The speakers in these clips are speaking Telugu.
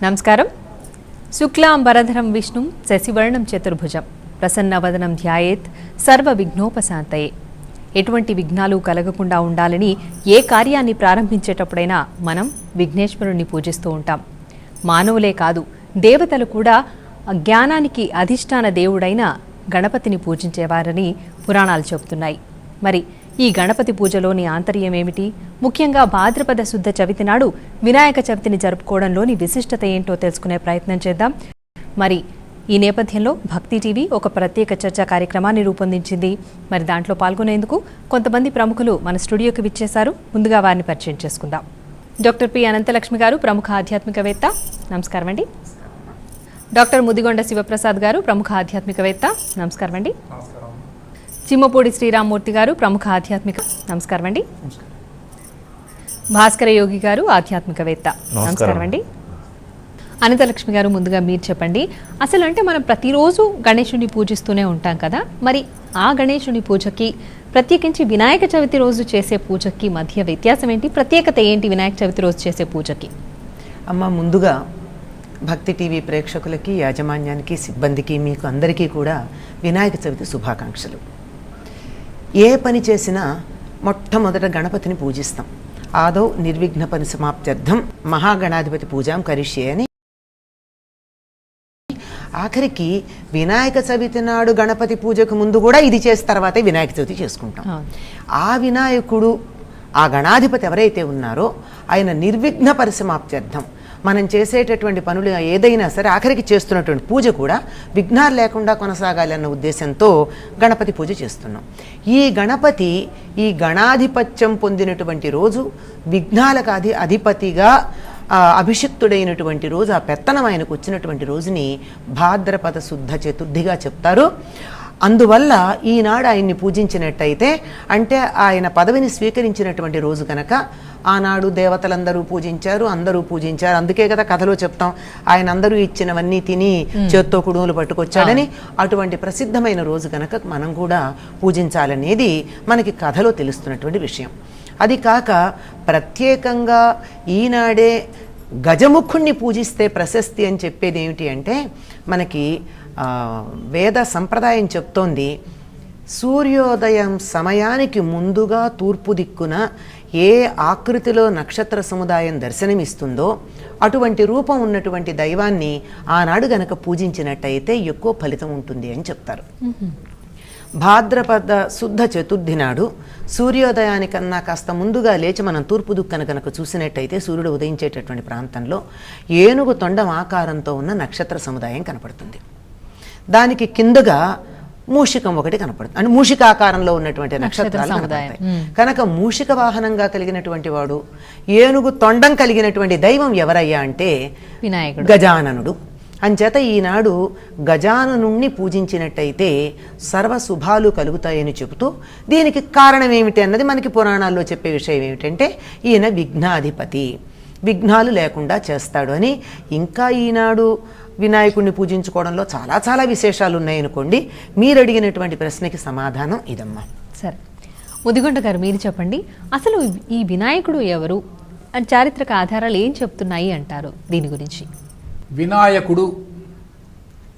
నమస్కారం. శుక్లాంబరధరం విష్ణుం శశివర్ణం చతుర్భుజం ప్రసన్నవదనం ధ్యాయేత్ సర్వ విఘ్నోపశాంతయే. ఎటువంటి విఘ్నాలు కలగకుండా ఉండాలని ఏ కార్యాన్ని ప్రారంభించేటప్పుడైనా మనం విఘ్నేశ్వరుణ్ణి పూజిస్తూ ఉంటాం. మానవులే కాదు, దేవతలు కూడా జ్ఞానానికి అధిష్టాన దేవుడైన గణపతిని పూజించేవారని పురాణాలు చెబుతున్నాయి. మరి ఈ గణపతి పూజలోని ఆంతర్యం ఏమిటి? ముఖ్యంగా భాద్రపద శుద్ధ చవితి నాడు వినాయక చవితిని జరుపుకోవడంలోని విశిష్టత ఏంటో తెలుసుకునే ప్రయత్నం చేద్దాం. మరి ఈ నేపథ్యంలో భక్తి టీవీ ఒక ప్రత్యేక చర్చా కార్యక్రమాన్ని రూపొందించింది. మరి దాంట్లో పాల్గొనేందుకు కొంతమంది ప్రముఖులు మన స్టూడియోకి విచ్చేశారు. ముందుగా వారిని పరిచయం చేసుకుందాం. డాక్టర్ పి అనంతలక్ష్మి గారు, ప్రముఖ ఆధ్యాత్మికవేత్త. నమస్కారం అండి. డాక్టర్ ముదిగొండ శివప్రసాద్ గారు, ప్రముఖ ఆధ్యాత్మికవేత్త. నమస్కారం అండి. చిమ్మపూడి శ్రీరామ్మూర్తి గారు, ప్రముఖ ఆధ్యాత్మిక. నమస్కారం అండి. భాస్కర యోగి గారు, ఆధ్యాత్మికవేత్త. నమస్కారం అండి. అనంతలక్ష్మి గారు, ముందుగా మీరు చెప్పండి, అసలు అంటే మనం ప్రతిరోజు గణేశుని పూజిస్తూనే ఉంటాం కదా, మరి ఆ గణేశుని పూజకి ప్రత్యేకించి వినాయక చవితి రోజు చేసే పూజకి మధ్య వ్యత్యాసం ఏంటి? ప్రత్యేకత ఏంటి వినాయక చవితి రోజు చేసే పూజకి? అమ్మ, ముందుగా భక్తి టీవీ ప్రేక్షకులకి, యాజమాన్యానికి, సిబ్బందికి, మీకు అందరికీ కూడా వినాయక చవితి శుభాకాంక్షలు. ఏ పని చేసినా మొట్టమొదట గణపతిని పూజిస్తాం. ఆదౌ నిర్విఘ్న పని సమాప్త్యర్థం మహాగణాధిపతి పూజాం కరిష్యే అని. ఆఖరికి వినాయక చవితి నాడు గణపతి పూజకు ముందు కూడా ఇది చేసిన తర్వాతే వినాయక చవితి చేసుకుంటాం. ఆ వినాయకుడు, ఆ గణాధిపతి ఎవరైతే ఉన్నారో ఆయన నిర్విఘ్న పరిసమాప్త్యర్థం మనం చేసేటటువంటి పనులు ఏదైనా సరే ఆఖరికి చేస్తున్నటువంటి పూజ కూడా విఘ్నాలు లేకుండా కొనసాగాలి అన్న ఉద్దేశంతో గణపతి పూజ చేస్తున్నాం. ఈ గణపతి ఈ గణాధిపత్యం పొందినటువంటి రోజు, విఘ్నాలకు అధిపతిగా అభిషిక్తుడైనటువంటి రోజు, ఆ పెత్తనం ఆయనకు వచ్చినటువంటి రోజుని భాద్రపద శుద్ధ చతుర్థిగా చెప్తారు. అందువల్ల ఈనాడు ఆయన్ని పూజించినట్టయితే, అంటే ఆయన పదవిని స్వీకరించినటువంటి రోజు కనుక ఆనాడు దేవతలందరూ పూజించారు, అందరూ పూజించారు. అందుకే కదా కథలో చెప్తాం, ఆయన అందరూ ఇచ్చినవన్నీ తిని చేత్తో కుడుములు పట్టుకొచ్చాడని. అటువంటి ప్రసిద్ధమైన రోజు కనుక మనం కూడా పూజించాలనేది మనకి కథలో తెలుస్తున్నటువంటి విషయం. అది కాక ప్రత్యేకంగా ఈనాడే గజముఖుణ్ణి పూజిస్తే ప్రశస్తి అని చెప్పేది ఏమిటి అంటే, మనకి వేద సంప్రదాయం చెప్తోంది, సూర్యోదయం సమయానికి ముందుగా తూర్పు దిక్కున ఏ ఆకృతిలో నక్షత్ర సముదాయం దర్శనమిస్తుందో అటువంటి రూపం ఉన్నటువంటి దైవాన్ని ఆనాడు గనక పూజించినట్టయితే ఎక్కువ ఫలితం ఉంటుంది అని చెప్తారు. భాద్రపద శుద్ధ చతుర్థి నాడు సూర్యోదయానికన్నా కాస్త ముందుగా లేచి మనం తూర్పు దిక్కున కనుక చూసినట్టయితే సూర్యుడు ఉదయించేటటువంటి ప్రాంతంలో ఏనుగు తొండం ఆకారంతో ఉన్న నక్షత్ర సముదాయం కనపడుతుంది. దానికి కిందగా మూషికం ఒకటి కనపడుతుంది, అంటే మూషిక ఆకారంలో ఉన్నటువంటి నక్షత్రాలు కనపడతాయి. కనుక మూషిక వాహనంగా కలిగినటువంటి వాడు, ఏనుగు తొండం కలిగినటువంటి దైవం ఎవరయ్యా అంటే వినాయకుడు, గజాననుడు. అంచేత ఈనాడు గజాననుణ్ణి పూజించినట్టయితే సర్వ శుభాలు కలుగుతాయని చెబుతూ, దీనికి కారణం ఏమిటి అన్నది మనకి పురాణాల్లో చెప్పే విషయం ఏమిటంటే, ఈయన విఘ్నాధిపతి, విఘ్నాలు లేకుండా చేస్తాడు అని. ఇంకా ఈనాడు వినాయకుడిని పూజించుకోవడంలో చాలా చాలా విశేషాలు ఉన్నాయనుకోండి. మీరు అడిగినటువంటి ప్రశ్నకి సమాధానం ఇదమ్మా. సరే, ముదిగొండ గారు మీరు చెప్పండి, అసలు ఈ వినాయకుడు ఎవరు అని చారిత్రక ఆధారాలు ఏం చెప్తున్నాయి అంటారు దీని గురించి? వినాయకుడు,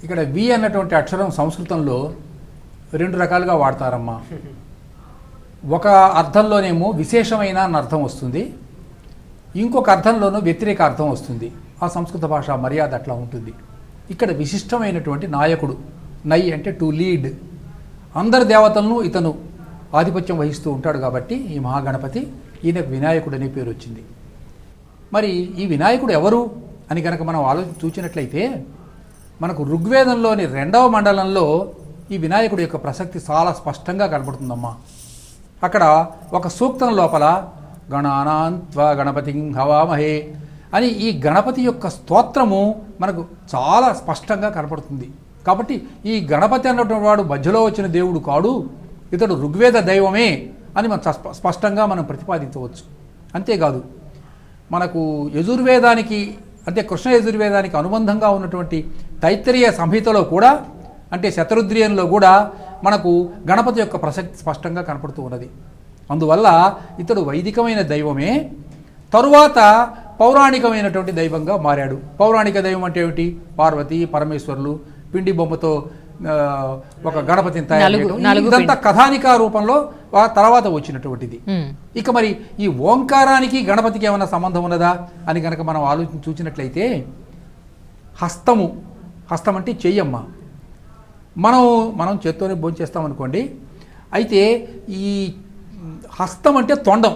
ఇక్కడ వి అన్నటువంటి అక్షరం సంస్కృతంలో రెండు రకాలుగా వాడతారమ్మా. ఒక అర్థంలోనేమో విశేషమైన అని అర్థం వస్తుంది, ఇంకొక అర్థంలోనూ వ్యతిరేక అర్థం వస్తుంది. ఆ సంస్కృత భాష మర్యాద అట్లా ఉంటుంది. ఇక్కడ విశిష్టమైనటువంటి నాయకుడు, నై అంటే టు లీడ్, అందరి దేవతలను ఇతను ఆధిపత్యం వహిస్తూ ఉంటాడు కాబట్టి ఈ మహాగణపతి, ఈయనకు వినాయకుడు అనే పేరు వచ్చింది. మరి ఈ వినాయకుడు ఎవరు అని కనుక మనం చూసినట్లయితే, మనకు ఋగ్వేదంలోని 2వ మండలంలో ఈ వినాయకుడు యొక్క ప్రసక్తి చాలా స్పష్టంగా కనబడుతుందమ్మా. అక్కడ ఒక సూక్తం లోపల గణానాన్త్వా గణపతిం హవామహే అని ఈ గణపతి యొక్క స్తోత్రము మనకు చాలా స్పష్టంగా కనపడుతుంది. కాబట్టి ఈ గణపతి అన్నటువంటి వాడు మధ్యలో వచ్చిన దేవుడు కాడు, ఇతడు ఋగ్వేద దైవమే అని మనం స్పష్టంగా మనం ప్రతిపాదించవచ్చు. అంతేకాదు, మనకు యజుర్వేదానికి, అంటే కృష్ణ యజుర్వేదానికి అనుబంధంగా ఉన్నటువంటి తైత్తరీయ సంహితలో కూడా, అంటే శతరుద్రియంలో కూడా మనకు గణపతి యొక్క ప్రసక్తి స్పష్టంగా కనపడుతూ ఉన్నది. అందువల్ల ఇతడు వైదికమైన దైవమే. తరువాత పౌరాణికమైనటువంటి దైవంగా మారాడు. పౌరాణిక దైవం అంటే ఏమిటి? పార్వతి పరమేశ్వరులు పిండి బొమ్మతో ఒక గణపతిని తయారు చేయడం, ఇదంతా కథానిక రూపంలో తర్వాత వచ్చినటువంటిది. ఇక మరి ఈ ఓంకారానికి గణపతికి ఏమైనా సంబంధం ఉన్నదా అని కనుక మనం చూసినట్లయితే, హస్తం అంటే చెయ్యమ్మ. మనం చేత్తోనే భోంచేస్తాం అనుకోండి. అయితే ఈ హస్తం అంటే తొండం.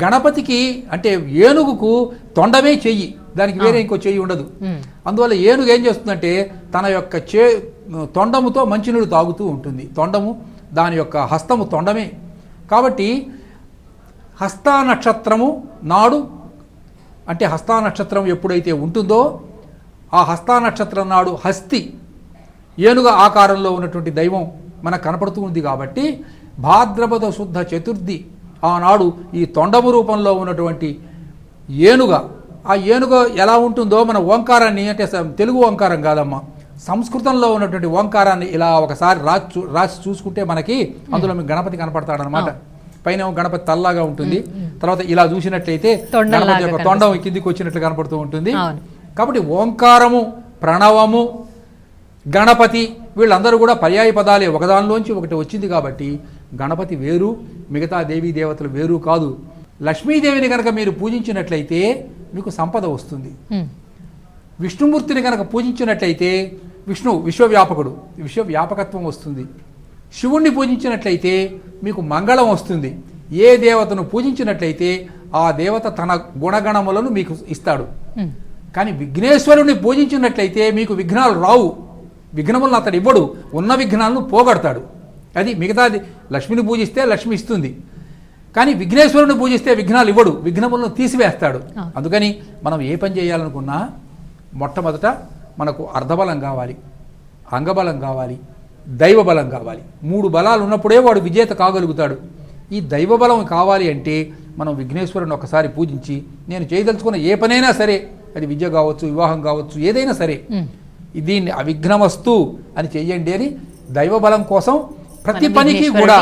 గణపతికి అంటే ఏనుగుకు తొండమే చెయ్యి, దానికి వేరే ఇంకో చెయ్యి ఉండదు. అందువల్ల ఏనుగు ఏం చేస్తుందంటే తన యొక్క తొండముతో మంచినీళ్ళు తాగుతూ ఉంటుంది. తొండము దాని యొక్క హస్తము తొండమే. కాబట్టి హస్తా నక్షత్రము నాడు, అంటే హస్తా నక్షత్రం ఎప్పుడైతే ఉంటుందో ఆ హస్తా నక్షత్రం నాడు హస్తి ఏనుగ ఆకారంలో ఉన్నటువంటి దైవం మనకు కనపడుతూ ఉంది. కాబట్టి భాద్రపద శుద్ధ చతుర్థి ఆనాడు ఈ తొండము రూపంలో ఉన్నటువంటి ఏనుగ, ఆ ఏనుగ ఎలా ఉంటుందో మన ఓంకారాన్ని, అంటే తెలుగు ఓంకారం కాదమ్మా, సంస్కృతంలో ఉన్నటువంటి ఓంకారాన్ని ఇలా ఒకసారి రాసి చూసుకుంటే మనకి అందులో మీకు గణపతి కనపడతాడనమాట. పైన గణపతి తల్లాగా ఉంటుంది, తర్వాత ఇలా చూసినట్లయితే గణపతి యొక్క తొండం కిందికి వచ్చినట్లు కనపడుతూ ఉంటుంది. కాబట్టి ఓంకారము, ప్రణవము, గణపతి వీళ్ళందరూ కూడా పర్యాయ పదాలే, ఒకదానిలోంచి ఒకటి వచ్చింది. కాబట్టి గణపతి వేరు, మిగతా దేవీ దేవతలు వేరు కాదు. లక్ష్మీదేవిని కనుక మీరు పూజించినట్లయితే మీకు సంపద వస్తుంది. విష్ణుమూర్తిని కనుక పూజించినట్లయితే విశ్వవ్యాపకుడు, విశ్వవ్యాపకత్వం వస్తుంది. శివుణ్ణి పూజించినట్లయితే మీకు మంగళం వస్తుంది. ఏ దేవతను పూజించినట్లయితే ఆ దేవత తన గుణగణములను మీకు ఇస్తాడు. కానీ విఘ్నేశ్వరుని పూజించినట్లయితే మీకు విఘ్నాలు రావు, విఘ్నములను అతడు ఇవ్వడు, ఉన్న విఘ్నాలను పోగొడతాడు. అది మిగతాది. లక్ష్మిని పూజిస్తే లక్ష్మి ఇస్తుంది, కానీ విఘ్నేశ్వరుని పూజిస్తే విఘ్నాలు ఇవ్వడు, విఘ్నములను తీసివేస్తాడు. అందుకని మనం ఏ పని చేయాలనుకున్నా మొట్టమొదట మనకు అర్ధబలం కావాలి, అంగబలం కావాలి, దైవబలం కావాలి. 3 బలాలు ఉన్నప్పుడే వాడు విజేత కాగలుగుతాడు. ఈ దైవబలం కావాలి అంటే మనం విఘ్నేశ్వరుని ఒకసారి పూజించి, నేను చేయదలుచుకున్న ఏ పనైనా సరే, అది విద్య కావచ్చు, వివాహం కావచ్చు, ఏదైనా సరే, దీన్ని అవిఘ్నమస్తు అని చెయ్యండి అని దైవబలం కోసం ప్రతి పనికి కూడా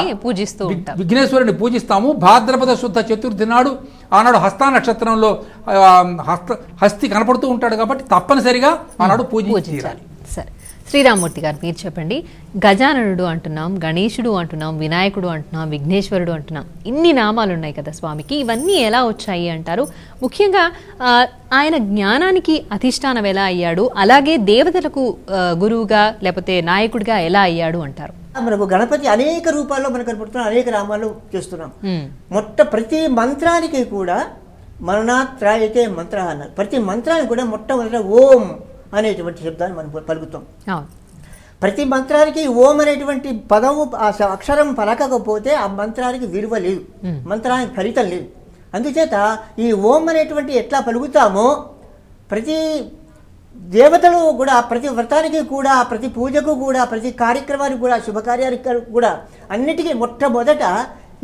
విఘ్నేశ్వరుని పూజిస్తాము. భాద్రపద శుద్ధ చతుర్థి నాడు, ఆనాడు హస్తా నక్షత్రంలో హస్తి కనపడుతూ ఉంటాడు కాబట్టి తప్పనిసరిగా ఆనాడు పూజించాలి. సరే, శ్రీరామూర్తి గారు మీరు చెప్పండి. గజాననుడు అంటున్నాం, గణేశుడు అంటున్నాం, వినాయకుడు అంటున్నాం, విఘ్నేశ్వరుడు అంటున్నాం, ఇన్ని నామాలు ఉన్నాయి కదా స్వామికి, ఇవన్నీ ఎలా వచ్చాయి అంటారు? ముఖ్యంగా ఆయన జ్ఞానానికి అధిష్టానం ఎలా అయ్యాడు, అలాగే దేవతలకు గురువుగా లేకపోతే నాయకుడిగా ఎలా అయ్యాడు అంటారు? మనకు గణపతి అనేక రూపాల్లో మనకు కనపడుతున్నాం, అనేక నామాలు చేస్తున్నాం. ప్రతి మంత్రానికి కూడా మరణాత్రాయతే మంత్ర అన్నారు. ప్రతి మంత్రానికి కూడా మొట్టమొదట ఓం అనేటువంటి శబ్దాన్ని మనం పలుకుతాం. ప్రతి మంత్రానికి ఓం అనేటువంటి పదము, ఆ అక్షరం పలకకపోతే ఆ మంత్రానికి విలువ లేదు, మంత్రానికి ఫలితం లేదు. అందుచేత ఈ ఓం అనేటువంటి ఎట్లా పలుకుతామో ప్రతి దేవతలు కూడా, ప్రతి వ్రతానికి కూడా, ప్రతి పూజకు కూడా, ప్రతి కార్యక్రమానికి కూడా, శుభకార్యానికి కూడా, అన్నిటికీ మొట్టమొదట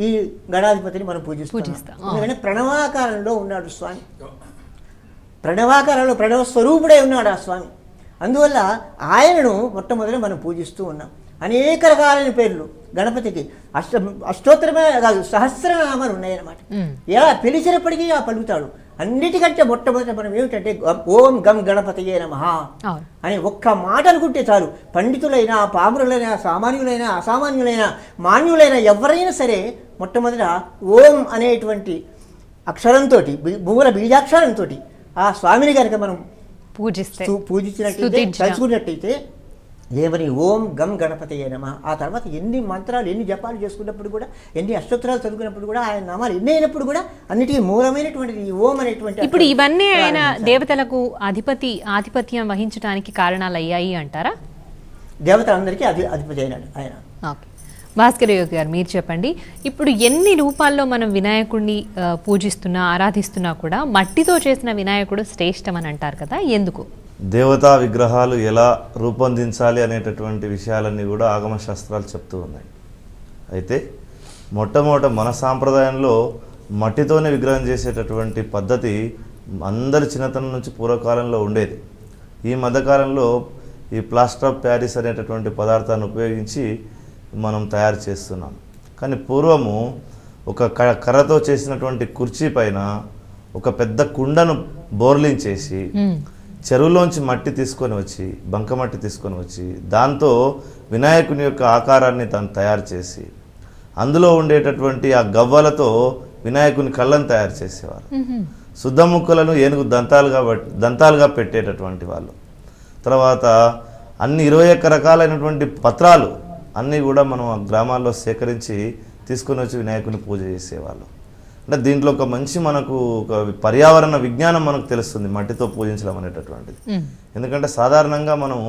ఈ గణాధిపతిని మనం పూజిస్తాం. ఎందుకంటే ప్రణవాకారంలో ఉన్నాడు స్వామి, ప్రణవాకారంలో ప్రణవ స్వరూపుడే ఉన్నాడు ఆ స్వామి. అందువల్ల ఆయనను మొట్టమొదట మనం పూజిస్తూ ఉన్నాం. అనేక రకాలైన పేర్లు గణపతికి, అష్టోత్తరమే కాదు, సహస్రనామాలు ఉన్నాయన్నమాట. ఎలా పిలిచినప్పటికీ ఆ పలుకుతాడు. అన్నిటికంటే మొట్టమొదట మనం ఏమిటంటే ఓం గం గణపతయే నమః అని ఒక్క మాట అనుకుంటే చాలు. పండితులైనా, పామరులైనా, సామాన్యులైనా, అసామాన్యులైనా, మాన్యులైనా ఎవరైనా సరే మొట్టమొదట ఓం అనేటువంటి అక్షరంతో, మూల బీజాక్షరంతో ఆ స్వామిని కనుక మనం పూజించినట్టయితే, తలుచుకున్నట్టయితే ఏమని ఓం గం గణపతయే నమః. ఆ తర్వాత ఎన్ని మంత్రాలు, ఎన్ని జపాలు చేసుకున్నప్పుడు కూడా, ఎన్ని అష్టోత్తరాలు చదువుకున్నప్పుడు కూడా, ఆయన నామాలు ఎన్ని అయినప్పుడు కూడా అన్నిటికీ మూలమైనటువంటిది ఈ ఓం అనేటువంటి. ఇప్పుడు ఇవన్నీ ఆయన దేవతలకు ఆధిపత్యం వహించడానికి కారణాలు అయ్యాయి అంటారా? దేవతలందరికీ అధిపతి అయినాడు ఆయన. ఓకే, భాస్కర్ యోగి గారు మీరు చెప్పండి. ఇప్పుడు ఎన్ని రూపాల్లో మనం వినాయకుడిని పూజిస్తున్నా, ఆరాధిస్తున్నా కూడా మట్టితో చేసిన వినాయకుడు శ్రేష్టం అని అంటారు కదా, ఎందుకు? దేవతా విగ్రహాలు ఎలా రూపొందించాలి అనేటటువంటి విషయాలన్నీ కూడా ఆగమ శాస్త్రాలు చెప్తూ ఉన్నాయి. అయితే మొట్టమొదట మన సాంప్రదాయంలో మట్టితోనే విగ్రహం చేసేటటువంటి పద్ధతి అందరి చిన్నతనం నుంచి పూర్వకాలంలో ఉండేది. ఈ మధ్యకాలంలో ఈ ప్లాస్టర్ ఆఫ్ ప్యారిస్ అనేటటువంటి పదార్థాన్ని ఉపయోగించి మనం తయారు చేస్తున్నాం. కానీ పూర్వము ఒక కర్రతో చేసినటువంటి కుర్చీ పైన ఒక పెద్ద కుండను బోర్లింగ్ చేసి చెరువులోంచి మట్టి తీసుకొని వచ్చి బంకమట్టి తీసుకొని వచ్చి దాంతో వినాయకుని యొక్క ఆకారాన్ని తాను తయారు చేసి అందులో ఉండేటటువంటి ఆ గవ్వలతో వినాయకుని కళ్ళను తయారు చేసేవారు. శుద్ధ ముక్కలను ఏనుగు దంతాలుగా పెట్టేటటువంటి వాళ్ళు. తర్వాత అన్ని 21 రకాలైనటువంటి పత్రాలు అన్నీ కూడా మనం ఆ గ్రామాల్లో సేకరించి తీసుకొని వచ్చి వినాయకుని పూజ చేసేవాళ్ళు. అంటే దీంట్లో ఒక మంచి మనకు ఒక పర్యావరణ విజ్ఞానం మనకు తెలుస్తుంది మట్టితో పూజించడం అనేటటువంటిది. ఎందుకంటే సాధారణంగా మనం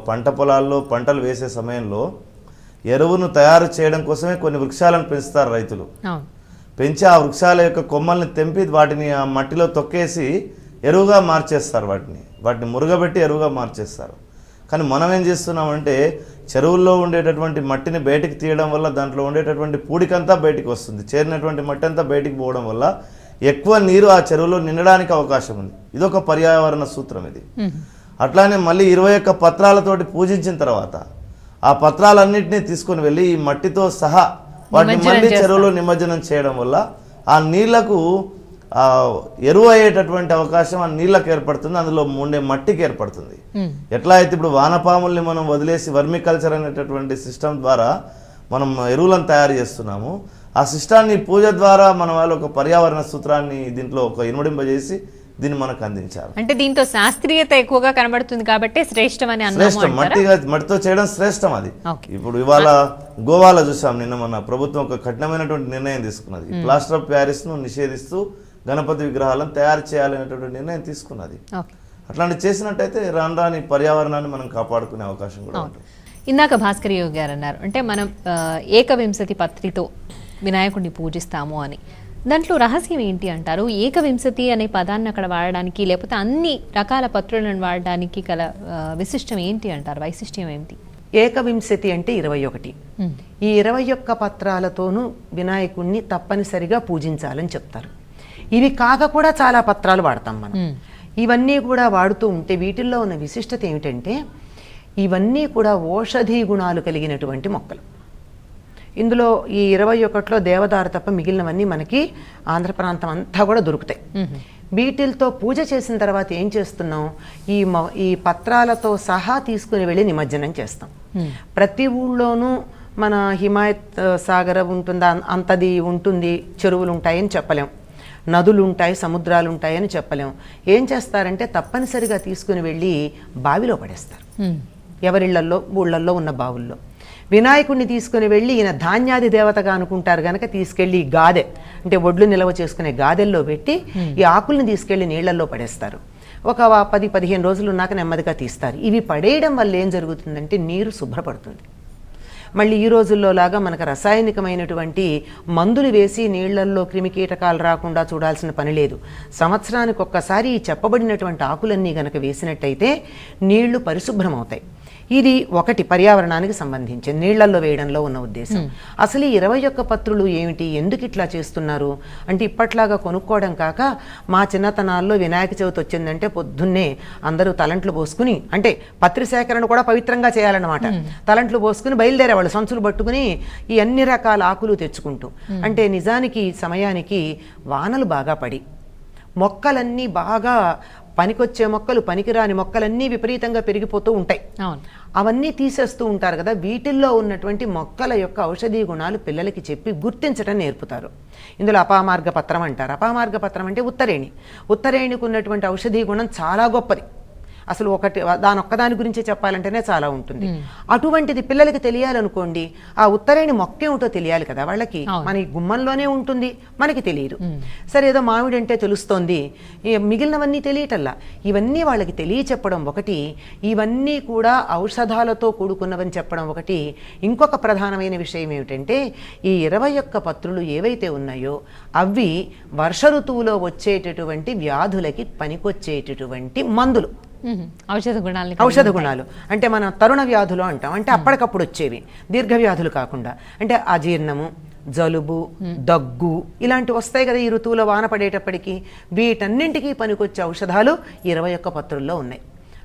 పంట పొలాల్లో పంటలు వేసే సమయంలో ఎరువును తయారు చేయడం కోసమే కొన్ని వృక్షాలను పెంచుతారు రైతులు. పెంచి ఆ వృక్షాల యొక్క కొమ్మల్ని తెంపి వాటిని ఆ మట్టిలో తొక్కేసి ఎరువుగా మార్చేస్తారు. వాటిని మురుగబెట్టి ఎరువుగా మార్చేస్తారు. కానీ మనం ఏం చేస్తున్నామంటే చెరువుల్లో ఉండేటటువంటి మట్టిని బయటికి తీయడం వల్ల దాంట్లో ఉండేటటువంటి పూడికంతా బయటికి వస్తుంది. చేరినటువంటి మట్టి అంతా బయటికి పోవడం వల్ల ఎక్కువ నీరు ఆ చెరువులో నిండడానికి అవకాశం ఉంది. ఇదొక పర్యావరణ సూత్రం ఇది. అట్లానే మళ్ళీ 21 పత్రాలతోటి పూజించిన తర్వాత ఆ పత్రాలన్నింటినీ తీసుకొని వెళ్ళి ఈ మట్టితో సహా వాటిని మళ్ళీ చెరువులో నిమజ్జనం చేయడం వల్ల ఆ నీళ్లకు ఎరువు అయ్యేటటువంటి అవకాశం ఆ నీళ్ళకు ఏర్పడుతుంది, అందులో ఉండే మట్టికి ఏర్పడుతుంది. ఎట్లా అయితే ఇప్పుడు వానపాముల్ని మనం వదిలేసి వర్మి కల్చర్ అనేటటువంటి సిస్టమ్ ద్వారా మనం ఎరువులను తయారు చేస్తున్నాము. ఆ సిస్టాన్ని పూజ ద్వారా మన వాళ్ళు ఒక పర్యావరణ సూత్రాన్ని దీంట్లో ఒక ఇనుమడింపజేసి దీన్ని మనకు అందించారు. అంటే దీంతో శాస్త్రీయత ఎక్కువగా కనబడుతుంది కాబట్టి శ్రేష్టం అని శ్రేష్టం మట్టితో చేయడం శ్రేష్టం. అది ఇప్పుడు ఇవాళ గోవాలో చూసాం, నిన్న మన ప్రభుత్వం ఒక కఠినమైనటువంటి నిర్ణయం తీసుకున్నది. ప్లాస్టర్ ఆఫ్ ప్యారిస్ ను నిషేధిస్తూ గణపతి విగ్రహాలను తయారు చేయాలనేటువంటి నిర్ణయం తీసుకున్నది. అట్లాంటి చేసినట్టయితే రాని పర్యావరణాన్ని మనం కాపాడుకునే అవకాశం కూడా ఉంటుంది. ఇందాక భాస్కర్ యోగి గారు అన్నారు, అంటే మనం ఏకవింశతి పత్రితో వినాయకుడిని పూజిస్తాము అని. దాంట్లో రహస్యం ఏంటి అంటారు? ఏకవింశతి అనే పదాన్ని అక్కడ వాడడానికి, లేకపోతే అన్ని రకాల పత్రులను వాడడానికి గల విశిష్టం ఏంటి అంటారు? వైశిష్ట్యం ఏంటి? ఏకవింశతి అంటే 21. ఈ 21 పత్రాలతోనూ వినాయకుడిని తప్పనిసరిగా పూజించాలని చెప్తారు. ఇవి కాక కూడా చాలా పత్రాలు వాడతాం మనం. ఇవన్నీ కూడా వాడుతూ ఉంటే వీటిల్లో ఉన్న విశిష్టత ఏమిటంటే ఇవన్నీ కూడా ఔషధీ గుణాలు కలిగినటువంటి మొక్కలు. ఇందులో ఈ 21లో దేవదారు తప్ప మిగిలినవన్నీ మనకి ఆంధ్ర ప్రాంతం అంతా కూడా దొరుకుతాయి. వీటితో పూజ చేసిన తర్వాత ఏం చేస్తున్నాం, ఈ పత్రాలతో సహా తీసుకుని వెళ్ళి నిమజ్జనం చేస్తాం. ప్రతి ఊళ్ళోనూ మన హిమాయత్ సాగర్ ఉంటుందా, అంతది ఉంటుంది, చెరువులు ఉంటాయని చెప్పలేం, నదులు ఉంటాయి, సముద్రాలు ఉంటాయని చెప్పలేం. ఏం చేస్తారంటే తప్పనిసరిగా తీసుకుని వెళ్ళి బావిలో పడేస్తారు. ఎవరిళ్లల్లో ఊళ్ళల్లో ఉన్న బావుల్లో వినాయకుడిని తీసుకుని వెళ్ళి ఈయన ధాన్యాది దేవతగా అనుకుంటారు కనుక తీసుకెళ్ళి గాదె అంటే ఒడ్లు నిల్వ చేసుకునే గాదెల్లో పెట్టి ఈ ఆకుల్ని తీసుకెళ్లి నీళ్లలో పడేస్తారు. ఒక 10-15 రోజులు ఉన్నాక నెమ్మదిగా తీస్తారు. ఇవి పడేయడం వల్ల ఏం జరుగుతుందంటే నీరు శుభ్రపడుతుంది. మళ్ళీ ఈ రోజుల్లో లాగా మనకు రసాయనికమైనటువంటి మందులు వేసి నీళ్లల్లో క్రిమికీటకాలు రాకుండా చూడాల్సిన పని లేదు. సంవత్సరానికి ఒక్కసారి చెప్పబడినటువంటి ఆకులన్నీ గనక వేసినట్టయితే నీళ్లు పరిశుభ్రం అవుతాయి. ఇది ఒకటి పర్యావరణానికి సంబంధించి నీళ్లలో వేయడంలో ఉన్న ఉద్దేశం. అసలు ఈ 21 పత్రులు ఏమిటి, ఎందుకు ఇట్లా చేస్తున్నారు అంటే ఇప్పట్లాగా కొనుక్కోవడం కాక మా చిన్నతనాల్లో వినాయక చవితి వచ్చిందంటే పొద్దున్నే అందరూ తలంట్లు పోసుకుని, అంటే పత్రి సేకరణ కూడా పవిత్రంగా చేయాలన్నమాట, తలంట్లు పోసుకుని బయలుదేరేవాళ్ళు సంచులు పట్టుకుని ఈ అన్ని రకాల ఆకులు తెచ్చుకుంటూ. అంటే నిజానికి సమయానికి వానలు బాగా పడి మొక్కలన్నీ బాగా పనికొచ్చే మొక్కలు, పనికిరాని మొక్కలన్నీ విపరీతంగా పెరిగిపోతూ ఉంటాయి. అవన్నీ తీసేస్తూ ఉంటారు కదా. వీటిల్లో ఉన్నటువంటి మొక్కల యొక్క ఔషధీ గుణాలు పిల్లలకి చెప్పి గుర్తించడం నేర్పుతారు. ఇందులో అపామార్గ పత్రం అంటారు. అపామార్గ పత్రం అంటే ఉత్తరేణికి ఉన్నటువంటి ఔషధీ గుణం చాలా గొప్పది. అసలు దానొక్కదాని గురించి చెప్పాలంటేనే చాలా ఉంటుంది. అటువంటిది పిల్లలకి తెలియాలనుకోండి, ఆ ఉత్తరేణి మొక్క ఏమిటో తెలియాలి కదా వాళ్ళకి. మన గుమ్మంలోనే ఉంటుంది, మనకి తెలియదు. సరే ఏదో మామిడి అంటే తెలుస్తోంది, మిగిలినవన్నీ తెలియటల్లా. ఇవన్నీ వాళ్ళకి తెలియచెప్పడం ఒకటి, ఇవన్నీ కూడా ఔషధాలతో కూడుకున్నవని చెప్పడం ఒకటి. ఇంకొక ప్రధానమైన విషయం ఏమిటంటే ఈ 21 పత్రులు ఏవైతే ఉన్నాయో అవి వర్ష ఋతువులో వచ్చేటటువంటి వ్యాధులకి పనికొచ్చేటటువంటి మందులు, ఔషధ గుణాలు. అంటే మనం తరుణ వ్యాధులు అంటాం, అంటే అప్పటికప్పుడు వచ్చేవి, దీర్ఘ వ్యాధులు కాకుండా. అంటే అజీర్ణము, జలుబు, దగ్గు ఇలాంటివి వస్తాయి కదా ఈ ఋతువులో వాన పడేటప్పటికి. వీటన్నింటికీ పనికొచ్చే ఔషధాలు 21 పత్రుల్లో ఉన్నాయి.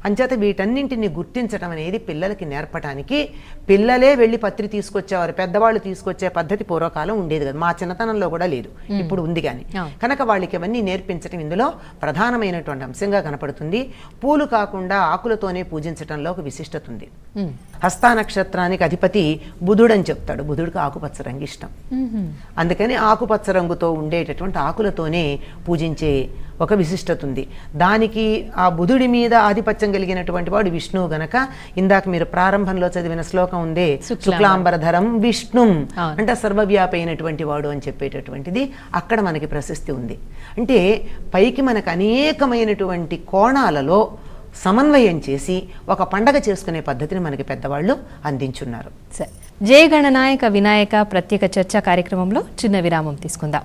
అంచేత వీటన్నింటిని గుర్తించడం అనేది పిల్లలకి నేర్పడానికి పిల్లలే వెళ్ళి పత్రి తీసుకొచ్చేవారు, పెద్దవాళ్ళు తీసుకొచ్చే పద్ధతి పూర్వకాలం ఉండేది కదా, మా చిన్నతనంలో కూడా లేదు, ఇప్పుడు ఉంది కానీ. కనుక వాళ్ళకి అవన్నీ నేర్పించడం ఇందులో ప్రధానమైనటువంటి అంశంగా కనపడుతుంది. పూలు కాకుండా ఆకులతోనే పూజించడంలో ఒక విశిష్టత ఉంది. హస్త నక్షత్రానికి అధిపతి బుధుడు అని చెప్తాడు. బుధుడికి ఆకుపచ్చ రంగు ఇష్టం, అందుకని ఆకుపచ్చ రంగుతో ఉండేటటువంటి ఆకులతోనే పూజించే ఒక విశిష్టత ఉంది. దానికి ఆ బుధుడి మీద ఆధిపత్యం కలిగినటువంటి వాడు విష్ణువు గనక ఇందాక మీరు ప్రారంభంలో చదివిన శ్లోకం ఉందే, శుక్లాంబరధరం విష్ణుం అంటే సర్వవ్యాపి అయినటువంటి వాడు అని చెప్పేటటువంటిది అక్కడ మనకి ప్రశస్తి ఉంది. అంటే పైకి మనకు అనేకమైనటువంటి కోణాలలో సమన్వయం చేసి ఒక పండగ చేసుకునే పద్ధతిని మనకి పెద్దవాళ్ళు అందించున్నారు. సరే, జయ గణనాయక వినాయక ప్రత్యేక చర్చా కార్యక్రమంలో చిన్న విరామం తీసుకుందాం.